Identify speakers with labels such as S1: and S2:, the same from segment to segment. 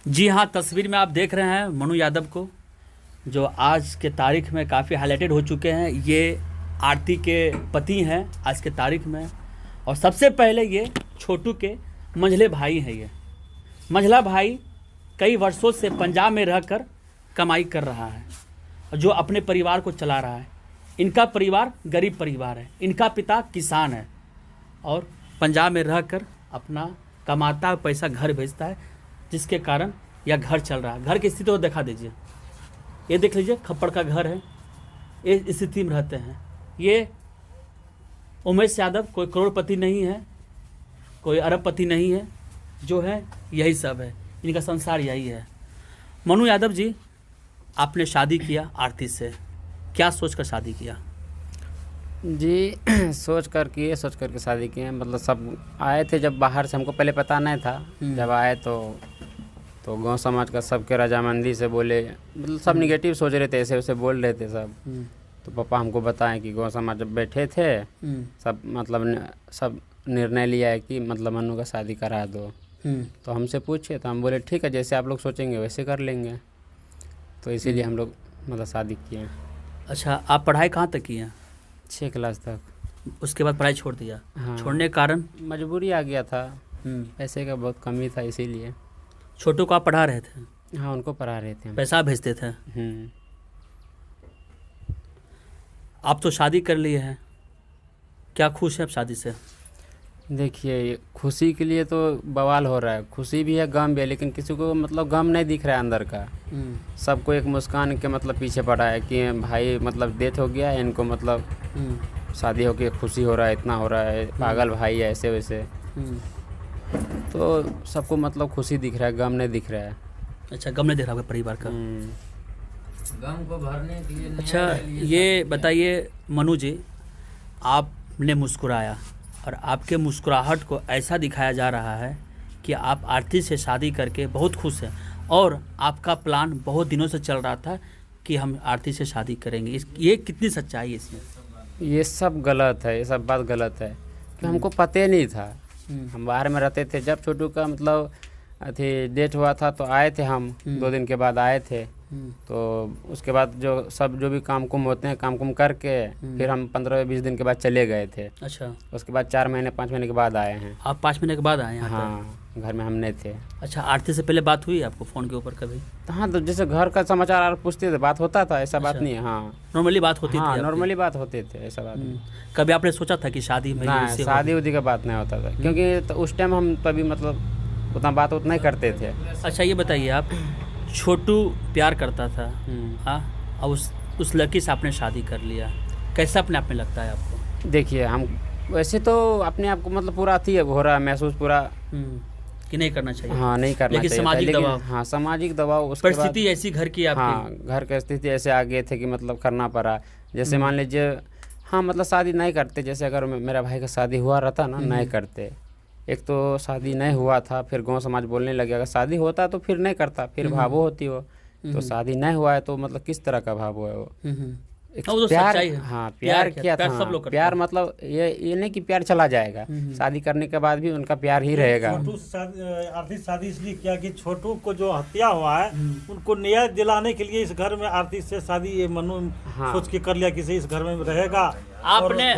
S1: जी हाँ, तस्वीर में आप देख रहे हैं मनु यादव को, जो आज के तारीख में काफ़ी हाईलाइटेड हो चुके हैं। ये आरती के पति हैं आज के तारीख में, और सबसे पहले ये छोटू के मंझले भाई हैं। ये मंझला भाई कई वर्षों से पंजाब में रहकर कमाई कर रहा है, जो अपने परिवार को चला रहा है। इनका परिवार गरीब परिवार है, इनका पिता किसान है और पंजाब में रहकर अपना कमाता है पैसा घर भेजता है, जिसके कारण यह घर चल रहा है। घर की स्थिति को दिखा दीजिए, ये देख लीजिए, खप्पड़ का घर है, ये स्थिति में रहते हैं। ये उमेश यादव कोई करोड़पति नहीं है, कोई अरबपति नहीं है, जो है यही सब है, इनका संसार यही है। मनु यादव जी, आपने शादी किया आरती से, क्या सोचकर शादी किया?
S2: जी सोच करके शादी किए। मतलब सब आए थे जब बाहर से, हमको पहले पता नहीं था। जब आए तो गांव समाज का सबके रजामंदी से बोले, मतलब सब निगेटिव सोच रहे थे, ऐसे वैसे बोल रहे थे सब। तो पापा हमको बताएं कि गांव समाज जब बैठे थे सब, मतलब सब निर्णय लिया है कि मतलब मनु का शादी करा दो। तो हमसे पूछे तो हम बोले ठीक है, जैसे आप लोग सोचेंगे वैसे कर लेंगे। तो इसीलिए हम लोग मतलब शादी किए।
S1: अच्छा, आप पढ़ाई कहाँ तक की हैं?
S2: 6 क्लास तक।
S1: उसके बाद पढ़ाई छोड़ दिया?
S2: हाँ।
S1: छोड़ने के कारण?
S2: मजबूरी आ गया था, पैसे का बहुत कमी था इसीलिए।
S1: छोटू को आप पढ़ा रहे थे?
S2: हाँ, उनको पढ़ा रहे थे हम।
S1: पैसा भेजते थे? आप तो शादी कर लिए हैं, क्या खुश है आप शादी से?
S2: देखिए, खुशी के लिए तो बवाल हो रहा है, खुशी भी है गम भी है, लेकिन किसी को मतलब गम नहीं दिख रहा है अंदर का। सबको एक मुस्कान के मतलब पीछे पड़ा है कि भाई मतलब डेथ हो गया है, इनको मतलब शादी हो के खुशी हो रहा है, इतना हो रहा है, पागल भाई है, ऐसे वैसे। तो सबको मतलब खुशी दिख रहा है, गम नहीं दिख रहा है।
S1: अच्छा, गम नहीं दिख रहा है परिवार का?
S3: गम को भरने के लिए।
S1: अच्छा, ये बताइए मनु जी, आपने मुस्कुराया और आपके मुस्कुराहट को ऐसा दिखाया जा रहा है कि आप आरती से शादी करके बहुत खुश हैं, और आपका प्लान बहुत दिनों से चल रहा था कि हम आरती से शादी करेंगे। ये कितनी सच्चाई है इसमें?
S2: ये सब गलत है, ये सब बात गलत है कि हमको पता ही नहीं था। हम बाहर में रहते थे, जब छोटू का मतलब अथी डेट हुआ था तो आए थे हम, 2 दिन के बाद आए थे। तो उसके बाद जो भी काम कुम होते हैं, काम कुम करके फिर हम 15-20 दिन के बाद चले गए थे।
S1: अच्छा,
S2: उसके बाद 4 महीने 5 महीने के बाद आए हैं।
S1: आप 5 महीने के बाद आए हैं?
S2: हाँ, घर में हम नहीं थे।
S1: अच्छा, आरती से पहले बात हुई आपको फ़ोन के ऊपर कभी?
S2: हाँ, तो जैसे घर का समाचार आप पूछते थे, बात होता था, ऐसा बात नहीं है। हाँ,
S1: नॉर्मली बात होती थी?
S2: नॉर्मली बात होते थे, ऐसा बात नहीं।
S1: कभी आपने सोचा था कि शादी में?
S2: नहीं, शादी उदी का बात नहीं होता था, क्योंकि तो उस टाइम हम तभी मतलब उतना बात उतना ही करते थे।
S1: अच्छा, ये बताइए, आप छोटू प्यार करता था, हाँ, और उस लड़की से आपने शादी कर लिया, कैसा अपने आप में लगता है आपको?
S2: देखिए, हम वैसे तो अपने आप को मतलब पूरा अथी हो रहा है महसूस पूरा
S1: कि नहीं करना चाहिए।
S2: हाँ, नहीं करना चाहिए,
S1: सामाजिक दबाव।
S2: हाँ, सामाजिक दबाव, उसके बाद
S1: परिस्थिति ऐसी घर की आपकी।
S2: हाँ, घर की स्थिति ऐसे आ गए थे कि मतलब करना पड़ा। जैसे मान लीजिए, हाँ मतलब शादी नहीं करते, जैसे अगर मेरा भाई का शादी हुआ रहता ना, नहीं करते। एक तो शादी नहीं हुआ था, फिर गांव समाज बोलने लगे अगर शादी होता तो फिर नहीं करता, फिर भावो होती हो। तो शादी नहीं हुआ है तो मतलब किस तरह का भाव है वो? एक
S1: तो
S2: प्यार,
S1: सच्चाई है।
S2: हाँ, प्यार किया था।
S1: सब लोग
S2: प्यार मतलब ये नहीं कि प्यार चला जाएगा, शादी करने के बाद भी उनका प्यार ही रहेगा।
S4: आरती शादी इसलिए किया कि छोटू को जो हत्या हुआ है उनको न्याय दिलाने के लिए इस घर में आरती से शादी ये मनु सोच के कर लिया कि इस घर में रहेगा।
S1: आपने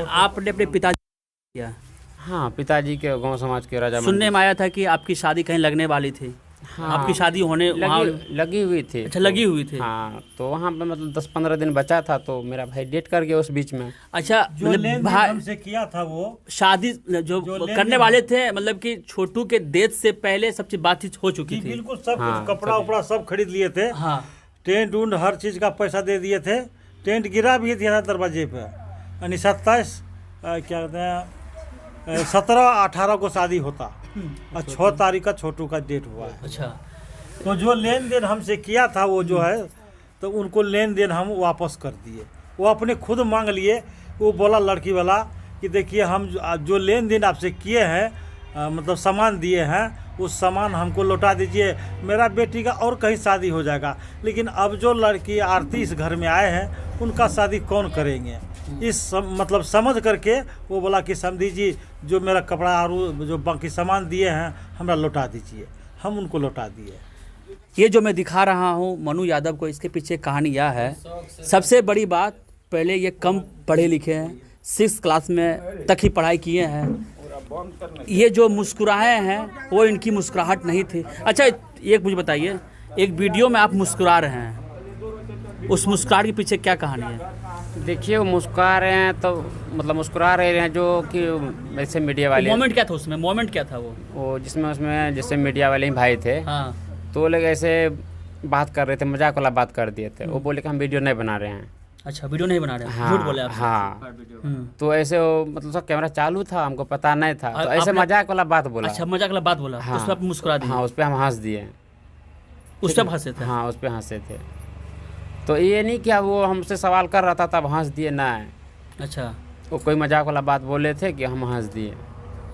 S1: अपने पिताजी किया?
S2: हाँ, पिताजी के गांव समाज के राजा।
S1: सुनने में आया था कि आपकी शादी कहीं लगने वाली थी। हाँ, आपकी शादी होने
S2: लगी हुई थी।
S1: अच्छा, लगी हुई थी।
S2: हाँ, तो वहाँ पे मतलब 10-15 दिन बचा था, तो मेरा भाई डेट कर गया उस बीच में।
S1: अच्छा,
S4: मतलब भाई हमसे किया था वो
S1: शादी जो करने वाले थे, मतलब कि छोटू के डेथ से पहले सब चीज बातचीत हो चुकी थी?
S4: बिल्कुल, सब कुछ कपड़ा उपड़ा सब खरीद लिए थे।
S1: हाँ,
S4: टेंट उंट हर चीज का पैसा दे दिए थे। टेंट गिरा भी था दरवाजे पे। यानी 27 क्या कहते हैं 17-18 को शादी होता और 6 तारीख का छोटू का डेट हुआ है।
S1: अच्छा,
S4: तो जो लेन देन हमसे किया था वो जो है, तो उनको लेन देन हम वापस कर दिए। वो अपने खुद मांग लिए। वो बोला लड़की वाला कि देखिए, हम जो लेन देन आपसे किए हैं, मतलब सामान दिए हैं, उस सामान हमको लौटा दीजिए, मेरा बेटी का और कहीं शादी हो जाएगा। लेकिन अब जो लड़की आरती इस घर में आए हैं, उनका शादी कौन करेंगे? मतलब समझ करके वो बोला कि समझी जी, जो मेरा कपड़ा और जो बाकी सामान दिए हैं हमरा लौटा दीजिए। हम उनको लौटा दिए।
S1: ये जो मैं दिखा रहा हूँ मनु यादव को, इसके पीछे कहानी यह है। सबसे बड़ी बात, पहले ये कम पढ़े लिखे हैं, 6th क्लास में तक ही पढ़ाई किए हैं। ये जो मुस्कुराए हैं वो इनकी मुस्कुराहट नहीं थी। अच्छा एक मुझे बताइए, एक वीडियो में आप मुस्कुरा रहे हैं, उस मुस्कुराहट के पीछे क्या कहानी है?
S2: देखिए वो मुस्कुरा रहे हैं तो मतलब मुस्कुरा रहे हैं जो कि वैसे मीडिया वाले,
S1: मोमेंट क्या था उसमें, मोमेंट क्या था
S2: वो जिसमें उसमें जैसे मीडिया वाले ही भाई थे,
S1: हाँ
S2: तो वो लोग ऐसे बात कर रहे थे, मजाक वाला बात कर दिए थे। वो बोले कि हम वीडियो नहीं बना रहे हैं।
S1: अच्छा, वीडियो नहीं बना रहे हैं,
S2: हाँ,
S1: झूठ बोले आप?
S2: हाँ। तो ऐसे वो मतलब सब कैमरा चालू था, हमको पता नहीं था, तो ऐसे मजाक वाला बात बोला।
S1: अच्छा, मजाक वाला बात बोला,
S2: हाँ,
S1: उस पर आप मुस्कुरा दिए?
S2: हाँ, उस पर हम हंस दिए।
S1: उस पर हंसे थे?
S2: हाँ, उस पर हंसे थे। तो ये नहीं कि वो हमसे सवाल कर रहा था तब हंस दिए, ना।
S1: अच्छा,
S2: वो कोई मजाक वाला बात बोले थे कि हम हंस दिए।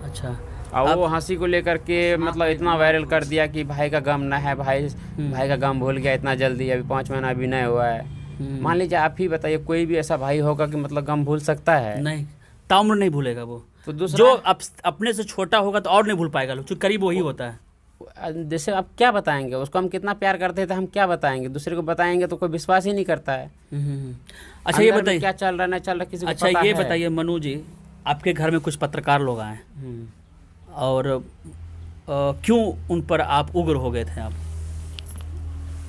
S1: अच्छा।
S2: और वो हंसी को लेकर के मतलब इतना वायरल कर दिया कि भाई का गम ना है, भाई का गम भूल गया इतना जल्दी, अभी 5 महीना भी नहीं हुआ है। मान लीजिए आप ही बताइए, कोई भी ऐसा भाई होगा कि मतलब गम भूल सकता है?
S1: नहीं, ताउम्र नहीं भूलेगा वो।
S2: तो दूसरा
S1: जो अपने से छोटा होगा तो और नहीं भूल पाएगा लोग, क्योंकि करीब वही होता है।
S2: जैसे आप क्या बताएंगे उसको, हम कितना प्यार करते थे, हम क्या बताएंगे? दूसरे को बताएंगे तो कोई विश्वास ही नहीं करता है।
S1: अच्छा, ये
S2: अंदर में
S1: बताइए
S2: क्या चल रहा है नहीं चल रहा किसी को
S1: अच्छा
S2: पता
S1: ये
S2: है?
S1: बताइए मनु जी, आपके घर में कुछ पत्रकार लोग आए और क्यों उन पर आप उग्र हो गए थे आप?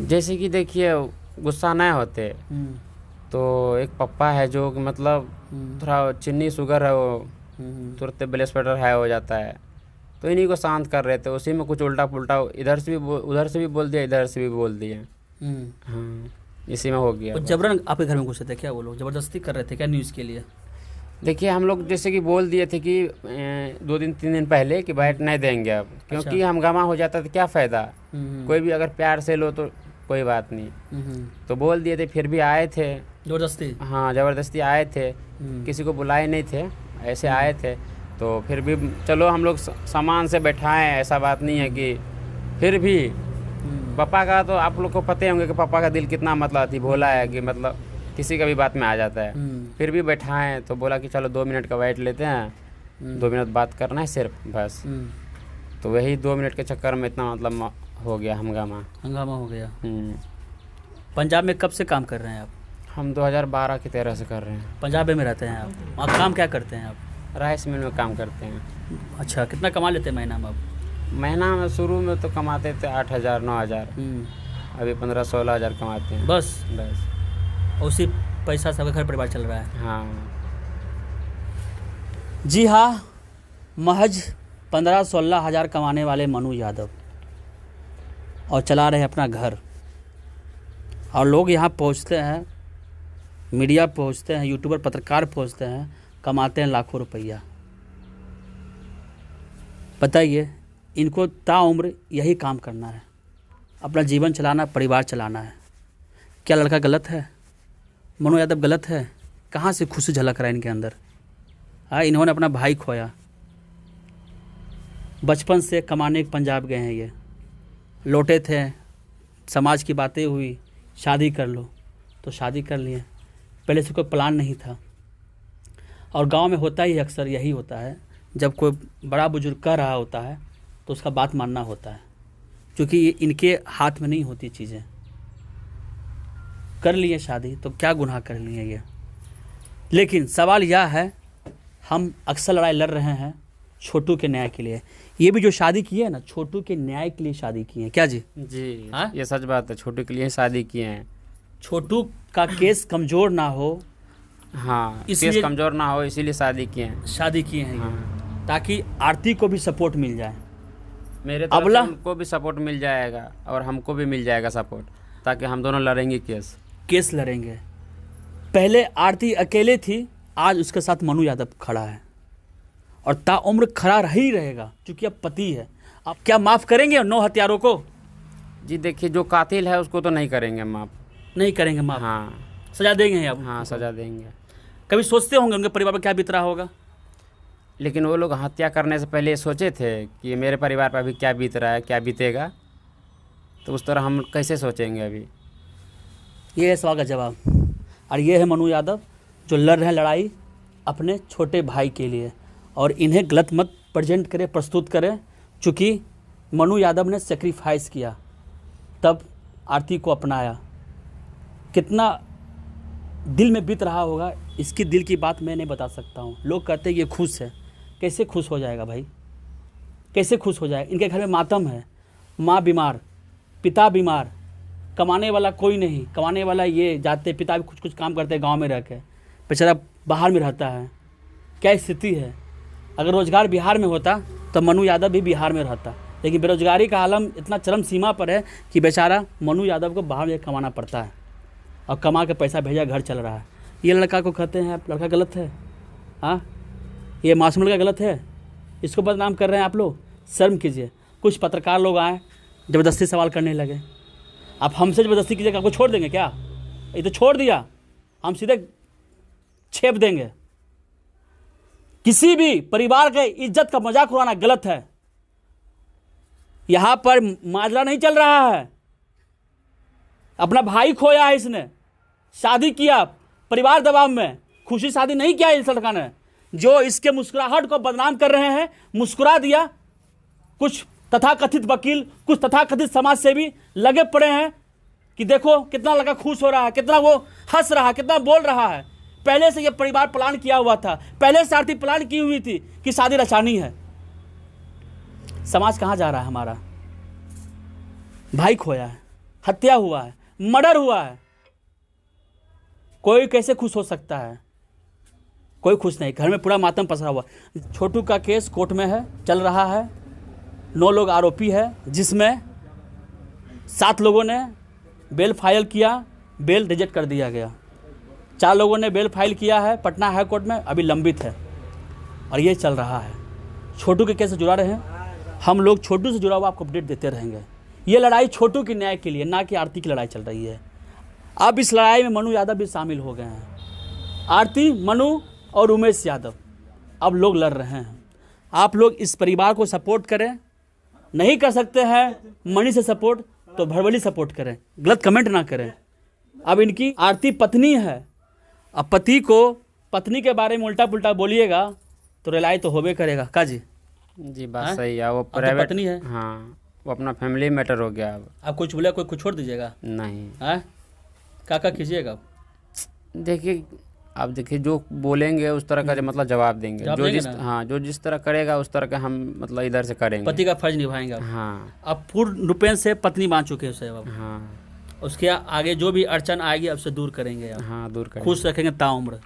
S2: जैसे कि देखिए गुस्सा नहीं होते तो एक पप्पा है जो कि मतलब थोड़ा चीनी शुगर है, वो तुरंत ब्लड प्रेशर हाई हो जाता है, तो इन्हीं को शांत कर रहे थे। उसी में कुछ उल्टा पुल्टा उधर से भी बोल दिया, इधर से भी बोल दिया। हाँ, इसी में हो गया।
S1: जबरन आपके घर में घुसे थे क्या वो लोग? जबरदस्ती कर रहे थे क्या न्यूज़ के लिए?
S2: देखिए हम लोग जैसे कि बोल दिए थे कि 2 दिन 3 दिन पहले कि बैठ नहीं देंगे अब, क्योंकि हंगामा हो जाता तो क्या फ़ायदा। कोई भी अगर प्यार से लो तो कोई बात नहीं, तो बोल दिए थे। फिर भी आए थे
S1: जबरदस्ती?
S2: हाँ, ज़बरदस्ती आए थे, किसी को बुलाए नहीं थे, ऐसे आए थे। तो फिर भी चलो हम लोग सामान से बैठाएं, ऐसा बात नहीं है कि फिर भी पापा का तो आप लोग को पता ही होंगे कि पापा का दिल कितना मतलब थी भोला है कि मतलब किसी का भी बात में आ जाता है। फिर भी बैठाएं तो बोला कि चलो 2 मिनट का वेट लेते हैं, 2 मिनट बात करना है सिर्फ, बस। तो वही 2 मिनट के चक्कर में इतना मतलब हो गया हंगामा हो गया।
S1: पंजाब में कब से काम कर रहे हैं आप?
S2: हम 2012 की 13 से कर रहे हैं।
S1: पंजाब में रहते हैं आप? आप काम क्या करते हैं आप?
S2: राइस मिल में काम करते हैं।
S1: अच्छा, कितना कमा लेते हैं महीना में आप?
S2: महीना में शुरू में तो कमाते थे 8,000 9,000, अभी 15-16 हज़ार कमाते हैं।
S1: बस उसी पैसा से घर परिवार चल रहा है?
S2: हाँ
S1: जी हाँ, महज 15-16 हज़ार कमाने वाले मनु यादव और चला रहे अपना घर। और लोग यहाँ पहुँचते हैं, मीडिया पहुँचते हैं, यूट्यूबर पत्रकार पहुँचते हैं, कमाते हैं लाखों रुपया। बताइए, इनको ताउम्र यही काम करना है, अपना जीवन चलाना, परिवार चलाना है। क्या लड़का गलत है? मनु यादव गलत है? कहाँ से खुशी झलक रहा है इनके अंदर? हाँ, इन्होंने अपना भाई खोया, बचपन से कमाने पंजाब गए हैं, ये लौटे थे, समाज की बातें हुई, शादी कर लो तो शादी कर लिए, पहले से कोई प्लान नहीं था। और गांव में होता ही अक्सर यही होता है, जब कोई बड़ा बुजुर्ग कह रहा होता है तो उसका बात मानना होता है, क्योंकि ये इनके हाथ में नहीं होती चीज़ें। कर लिए शादी तो क्या गुनाह कर लिए ये। लेकिन सवाल यह है, हम अक्सर लड़ाई लड़ रहे हैं छोटू के न्याय के लिए। ये भी जो शादी की है ना, छोटू के न्याय के लिए शादी की है क्या जी?
S2: जी
S1: हाँ?
S2: ये सच बात है, छोटू के लिए शादी किए हैं।
S1: छोटू का केस कमज़ोर ना हो,
S2: हाँ,
S1: इसलिए
S2: केस कमज़ोर ना हो इसीलिए शादी किए हैं।
S1: शादी किए हैं ये,
S2: हाँ।
S1: ताकि आरती को भी सपोर्ट मिल जाए।
S2: मेरे तरफ से उनको भी सपोर्ट मिल जाएगा और हमको भी मिल जाएगा सपोर्ट, ताकि हम दोनों लड़ेंगे केस
S1: लड़ेंगे। पहले आरती अकेले थी, आज उसके साथ मनु यादव खड़ा है और ताउम्र खड़ा ही रहेगा, क्योंकि अब पति है। आप क्या माफ़ करेंगे 9 हत्यारों को?
S2: जी देखिए, जो कातिल है उसको तो नहीं करेंगे माफ़।
S1: नहीं करेंगे माफ़?
S2: हाँ,
S1: सजा देंगे आप?
S2: हाँ, सजा देंगे।
S1: कभी सोचते होंगे उनके परिवार पर क्या बीत रहा होगा?
S2: लेकिन वो लोग हत्या करने से पहले सोचे थे कि मेरे परिवार पर अभी क्या बीत रहा है, क्या बीतेगा, तो उस तरह हम कैसे सोचेंगे अभी।
S1: ये है सवाल का जवाब। और ये है मनु यादव जो लड़ रहे हैं लड़ाई अपने छोटे भाई के लिए, और इन्हें गलत मत प्रेजेंट करें, प्रस्तुत करें, चूँकि मनु यादव ने सेक्रीफाइस किया। तब आरती को अपनाया। कितना दिल में बीत रहा होगा, इसकी दिल की बात मैं नहीं बता सकता हूँ। लोग कहते हैं ये खुश है, कैसे खुश हो जाएगा भाई, कैसे खुश हो जाएगा? इनके घर में मातम है, माँ बीमार, पिता बीमार, कमाने वाला कोई नहीं, कमाने वाला ये जाते, पिता भी कुछ काम करते गांव में रह के, बेचारा बाहर में रहता है। क्या स्थिति है? अगर रोजगार बिहार में होता तो मनु यादव भी बिहार में रहता, लेकिन बेरोजगारी का आलम इतना चरम सीमा पर है कि बेचारा मनु यादव को बाहर में कमाना पड़ता है और कमा के पैसा भेजा, घर चल रहा है। ये लड़का को कहते हैं लड़का गलत है, हाँ, ये मासूम लड़का गलत है, इसको बदनाम कर रहे हैं आप लोग। शर्म कीजिए। कुछ पत्रकार लोग आए, ज़बरदस्ती सवाल करने लगे। आप हमसे ज़बरदस्ती कीजिएगा, आपको छोड़ देंगे क्या? ये तो छोड़ दिया, हम सीधे छेप देंगे। किसी भी परिवार के इज्जत का मजाक उड़ाना गलत है। यहां पर माजरा नहीं चल रहा है। अपना भाई खोया है इसने, शादी किया परिवार दबाव में, खुशी शादी नहीं किया इस लड़का ने। जो इसके मुस्कुराहट को बदनाम कर रहे हैं, मुस्कुरा दिया। कुछ तथाकथित वकील, कुछ तथाकथित समाज सेवी लगे पड़े हैं कि देखो कितना लड़का खुश हो रहा है, कितना वो हंस रहा है, कितना बोल रहा है। पहले से ये परिवार प्लान किया हुआ था, पहले से आरती प्लान की हुई थी कि शादी रचानी है। समाज कहाँ जा रहा है हमारा? भाई खोया है, हत्या हुआ है, मर्डर हुआ है। कोई कैसे खुश हो सकता है? कोई खुश नहीं। घर में पूरा मातम पसरा हुआ। छोटू का केस कोर्ट में है, चल रहा है। 9 लोग आरोपी है, जिसमें 7 लोगों ने बेल फाइल किया, बेल रिजेक्ट कर दिया गया। 4 लोगों ने बेल फाइल किया है पटना हाई कोर्ट में, अभी लंबित है। और ये चल रहा है। छोटू के केस से जुड़ा रहे, हम लोग छोटू से जुड़ा हुआ आपको अपडेट देते रहेंगे। ये लड़ाई छोटू की न्याय के लिए, ना कि आरती की लड़ाई चल रही है। अब इस लड़ाई में मनु यादव भी शामिल हो गए हैं। आरती, मनु और उमेश यादव अब लोग लड़ रहे हैं। आप लोग इस परिवार को सपोर्ट करें। नहीं कर सकते हैं मनी से सपोर्ट तो भरवली सपोर्ट करें, गलत कमेंट ना करें। अब इनकी आरती पत्नी है, अब पति को पत्नी के बारे में उल्टा पुल्टा बोलिएगा तो रिलाई तो होबे करेगा। का जी?
S2: जी बात सही है। वो
S1: अब तो
S2: प्राइवेट
S1: पत्नी है,
S2: हाँ, वो अपना फैमिली मैटर हो गया। अब
S1: आप कुछ बोले कोई कुछ छोड़ दीजिएगा?
S2: नहीं,
S1: है का कीजिएगा?
S2: देखिए आप देखिए जो बोलेंगे उस तरह का मतलब जवाब देंगे।
S1: जवाब
S2: जो
S1: देंगे
S2: जिस
S1: ना?
S2: हाँ, जो जिस तरह करेगा उस तरह का हम मतलब इधर से करेंगे।
S1: पति का फर्ज निभाएंगे आप।
S2: हाँ
S1: अब पूर्ण रूपेण से पत्नी मान चुके हैं उसे। अब
S2: हाँ
S1: उसके आगे जो भी अड़चन आएगी आपसे दूर करेंगे आप।
S2: हाँ, दूर करेंगे,
S1: खुश रखेंगे ताउम्र,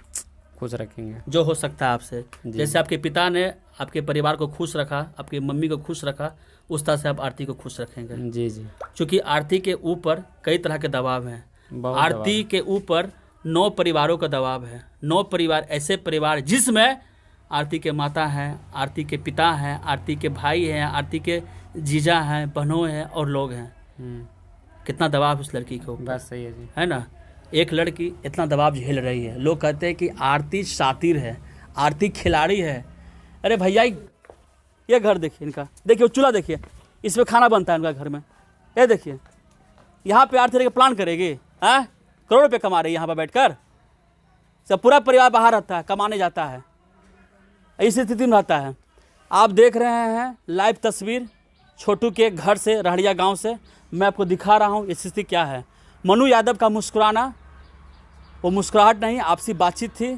S2: खुश रखेंगे।
S1: जो हो सकता है आपसे।
S2: जी।
S1: जैसे आपके पिता ने आपके परिवार को खुश रखा, आपकी मम्मी को खुश रखा, उस तरह से आप आरती को खुश रखेंगे।
S2: जी जी,
S1: क्योंकि आरती के ऊपर कई तरह के दबाव हैं।
S2: बहुत
S1: आरती के ऊपर 9 परिवारों का दबाव है। 9 परिवार, ऐसे परिवार जिसमें आरती के माता हैं, आरती के पिता हैं, आरती के भाई हैं, आरती के जीजा हैं, बहनों हैं और लोग हैं। कितना दबाव है उस लड़की को,
S2: बात सही है जी।
S1: है ना? एक लड़की इतना दबाव झेल रही है। लोग कहते हैं कि आरती शातिर है, आरती खिलाड़ी है। अरे भैया ये घर देखिए इनका, देखिए चूल्हा देखिए, इसमें खाना बनता है इनका घर में। ये देखिए यहाँ पे आरती के प्लान करेगी, हैं? करोड़ रुपये कमा रही है यहाँ पर बैठकर। सब पूरा परिवार बाहर रहता है, कमाने जाता है, इस स्थिति में रहता है। आप देख रहे हैं लाइव तस्वीर छोटू के घर से, रहड़िया गांव से। मैं आपको दिखा रहा हूँ स्थिति क्या है। मनु यादव का मुस्कुराना, वो मुस्कुराहट नहीं, आपसी बातचीत थी।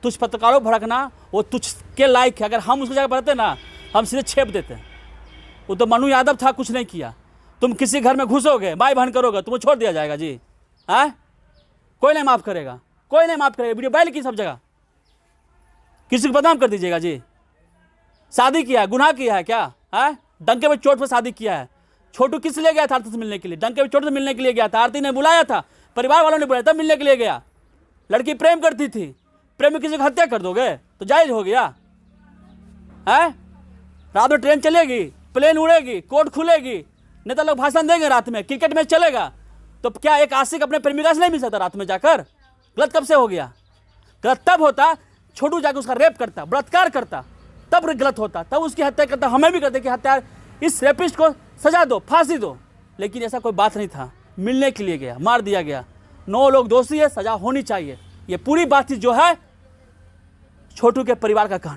S1: तुझ पत्रकारों भड़कना वो तुझ के लायक है। अगर हम उसको जगह बढ़ते ना, हम सीधे छेप देते। वो तो मनु यादव था, कुछ नहीं किया। तुम किसी घर में घुसोगे, भाई बहन करोगे, तुम्हें छोड़ दिया जाएगा जी। है कोई नहीं माफ़ करेगा, कोई नहीं माफ़ करेगा। वीडियो वायरल की सब जगह, किसी को बदनाम कर दीजिएगा जी। शादी किया है, गुनाह किया है क्या? है डंके में चोट पर शादी किया है। छोटू किस लिए गया था आरती से मिलने के लिए? डंके में चोट से मिलने के लिए गया था। आरती ने बुलाया था, परिवार वालों ने बुलाया था, मिलने के लिए गया। लड़की प्रेम करती थी, प्रेम में किसी की हत्या कर दोगे तो जायज हो गया? है रात में ट्रेन चलेगी, प्लेन उड़ेगी, कोर्ट खुलेगी, नेता लोग भाषण देंगे, रात में क्रिकेट मैच चलेगा, तो क्या एक आशिक अपने प्रेमिका से नहीं मिल सकता रात में जाकर? गलत कब से हो गया? गलत तब होता छोटू जाकर उसका रेप करता, बलात्कार करता, तब गलत होता, तब उसकी हत्या करता। हमें भी करते कि हत्या, इस रेपिस्ट को सजा दो, फांसी दो। लेकिन ऐसा कोई बात नहीं था, मिलने के लिए गया, मार दिया गया। 9 लोग दोषी है, सजा होनी चाहिए। ये पूरी बातचीत जो है छोटू के परिवार का कहना।